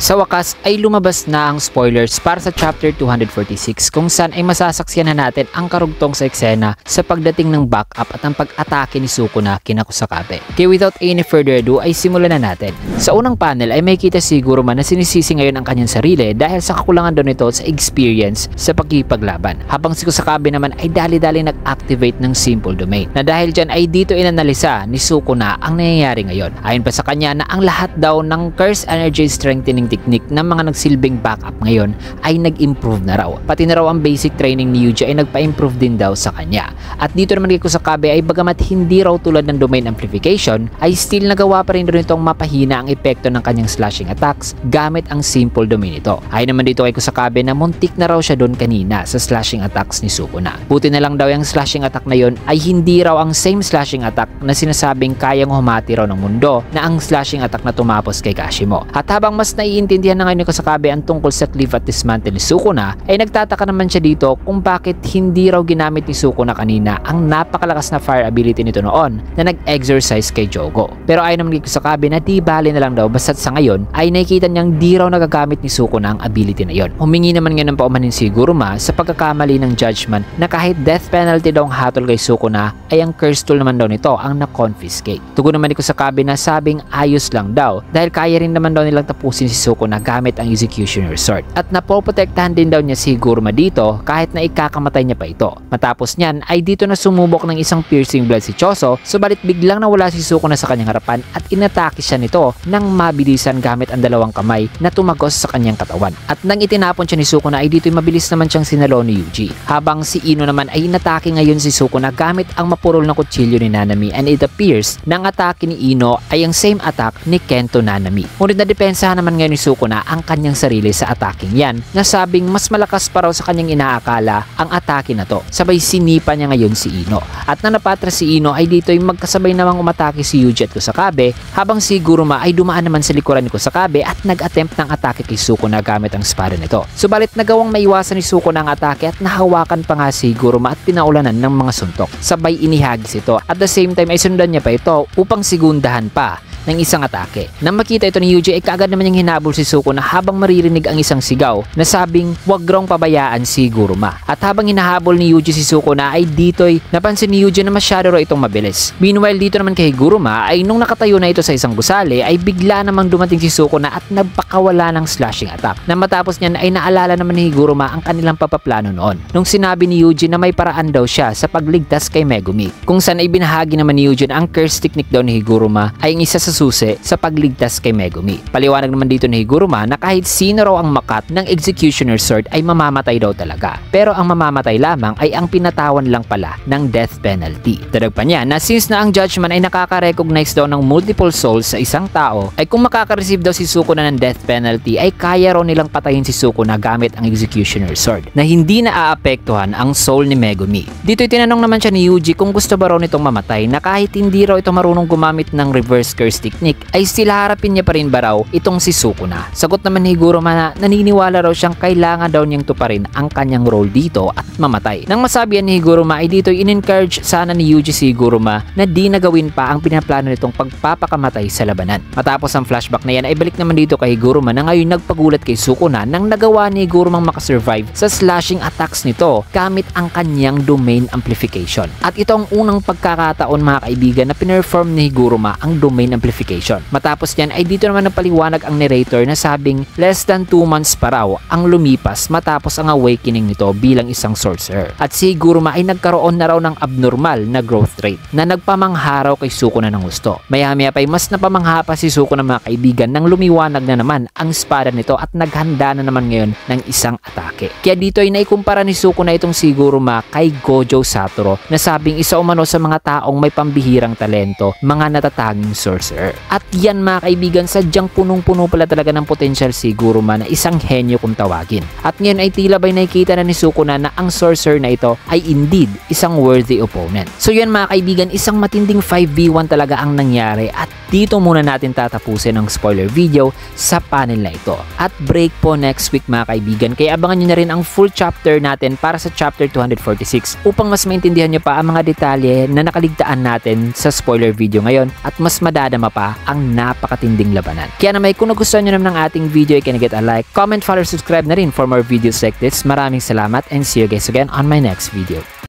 Sa wakas ay lumabas na ang spoilers para sa chapter 246 kung saan ay masasaksiyan na natin ang karugtong sa eksena sa pagdating ng backup at ang pag-atake ni Sukuna kina Kusakabe. Kaya without any further ado ay simulan na natin. Sa unang panel ay may kita si Guruma na sinisisi ngayon ang kanyang sarili dahil sa kakulangan daw nito sa experience sa pagkipaglaban. Habang si Kusakabe naman ay dali-dali nag-activate ng simple domain. Na dahil dyan ay dito inanalisa ni Sukuna ang nangyayari ngayon. Ayon pa sa kanya na ang lahat daw ng curse energy strengthening technique ng mga nagsilbing backup ngayon ay nag-improve na raw. Pati na raw ang basic training ni Yuji ay nagpa-improve din daw sa kanya. At dito naman kay Kusakabe ay bagamat hindi raw tulad ng domain amplification ay still nagawa pa rin itong mapahina ang epekto ng kanyang slashing attacks gamit ang simple domain ito. Ayon naman dito kay Kusakabe na muntik na raw siya doon kanina sa slashing attacks ni Sukuna. Buti na lang daw yung slashing attack na yon ay hindi raw ang same slashing attack na sinasabing kayang humati raw ng mundo na ang slashing attack na tumapos kay Kashimo. At habang mas naiintindihan na ngayon ni Kusakabe ang tungkol sa cliff at dismantle ni Sukuna ay nagtataka naman siya dito kung bakit hindi raw ginamit ni Sukuna kanina ang napakalakas na fire ability nito noon na nag-exercise kay Jogo. Pero ayon naman kay Kusakabe na di bali na lang daw basta't sa ngayon ay nakikita niyang di raw nagagamit ni Sukuna ang ability na yon. Humingi naman ngayon ng paumanhin si Guruma sa pagkakamali ng judgment na kahit death penalty daw ang hatol kay Sukuna ay ang curse tool naman daw nito ang na-confiscate. Tugon naman ni Kusakabe na sabing ayos lang daw dahil kaya rin naman daw nilang tapusin si Sukuna gamit ang executioner sword. At napoprotektahan din daw niya si Guruma dito kahit na ikakamatay niya pa ito. Matapos niyan ay dito na sumubok ng isang piercing blood si Choso subalit biglang nawala si Sukuna sa kanyang harapan at inatake siya nito ng mabilisan gamit ang dalawang kamay na tumagos sa kanyang katawan. At nang itinapon siya ni Sukuna ay dito ay mabilis naman siyang sinalo ni Yuji. Habang si Ino naman ay inatake ngayon si Sukuna gamit ang mapurol na kutsilyo ni Nanami and it appears na ang atake ni Ino ay ang same attack ni Kento Nanami. Ngunit nadepensahan naman ngayon ni Sukuna ang kanyang sarili sa ataking yan na sabing mas malakas pa raw sa kanyang inaakala ang atake na to. Sabay sinipa niya ngayon si Ino. At nang napatras si Ino ay dito ay magkasabay namang umatake si Yuji at Kusakabe habang si Guruma ay dumaan naman sa likuran ni Kusakabe at nag-attempt ng atake kay Sukuna gamit ang espada nito. Subalit nagawang maiwasan ni Sukuna ang atake at nahawakan pa nga si Guruma at pinaulanan ng mga suntok. Sabay inihagis ito. At the same time ay sundan niya pa ito upang sigundahan pa ng isang atake. Nang makita ito ni Yuji ay kaagad naman niyang hinabol si Sukuna habang maririnig ang isang sigaw na sabing wag raw pabayaan si Guruma. At habang hinahabol ni Yuji si Sukuna ay dito'y napansin ni Yuji na masyado raw itong mabilis. Meanwhile dito naman kay Guruma ay nung nakatayo na ito sa isang gusali ay bigla namang dumating si Sukuna at nagpakawala ng slashing attack. Na matapos niyan ay naalala naman ni Guruma ang kanilang papaplano noon. Nung sinabi ni Yuji na may paraan daw siya sa pagligtas kay Megumi. Kung saan ay binahagi naman ni Yuji na ang curse technique daw ni Higuruma ay ang isa sa susi sa pagligtas kay Megumi. Paliwanag naman dito ni Higuruma na kahit sino raw ang makat ng executioner sword ay mamamatay daw talaga. Pero ang mamamatay lamang ay ang pinatawan lang pala ng death penalty. Dadag pa niya na since na ang judgment ay nakaka-recognize daw ng multiple souls sa isang tao ay kung makaka-receive daw si Sukuna ng death penalty ay kaya raw nilang patayin si Sukuna gamit ang executioner sword na hindi na aapektuhan ang soul ni Megumi. Dito tinanong naman siya ni Yuji kung gusto ba raw nitong mamatay na kahit hindi raw ito marunong gumamit ng reverse curse technique ay sila harapin niya pa rin ba raw itong si Sukuna. Sagot naman ni Higuruma na naniniwala raw siyang kailangan daw niyang tuparin ang kanyang role dito at mamatay. Nang masabihan ni Higuruma ay dito in-encourage sana ni Yuji si Higuruma na di nagawin pa ang pinaplano nitong pagpapakamatay sa labanan. Matapos ang flashback na yan ay balik naman dito kay Higuruma na ngayon nagpagulat kay Sukuna nang nagawa ni Higurumang makasurvive sa slashing attacks nito gamit ang kanyang domain amplification. At ito ang unang pagkakataon mga kaibigan na pinerform ni Higuruma ang domain amplification. Matapos yan ay dito naman napaliwanag ang narrator na sabing less than 2 months pa raw ang lumipas matapos ang awakening nito bilang isang sorcerer. At si Higuruma ay nagkaroon na raw ng abnormal na growth rate na nagpamangha raw kay Sukuna ng gusto. Maya-maya pa ay mas napamangha pa si Sukuna mga kaibigan nang lumiwanag na naman ang espada nito at naghanda na naman ngayon ng isang atake. Kaya dito ay naikumpara ni Sukuna itong si Higuruma kay Gojo Satoru na sabing isa umano sa mga taong may pambihirang talento, mga natataging sorcerer. At yan mga kaibigan, sadyang punong-puno pala talaga ng potensyal si Higuruma na isang henyo kung tawagin. At ngayon ay tila ba'y nakikita na ni Sukuna na ang sorcerer na ito ay indeed isang worthy opponent. So yan mga kaibigan, isang matinding 5v1 talaga ang nangyari at dito muna natin tatapusin ang spoiler video sa panel na ito. At break po next week mga kaibigan, kaya abangan nyo na rin ang full chapter natin para sa chapter 246 upang mas maintindihan nyo pa ang mga detalye na nakaligtaan natin sa spoiler video ngayon at mas madadama pa ang napakatinding labanan. Kaya naman kung nagustuhan nyo naman ng ating video, can get a like, comment, follow, subscribe na rin for more videos like this. Maraming salamat and see you guys again on my next video.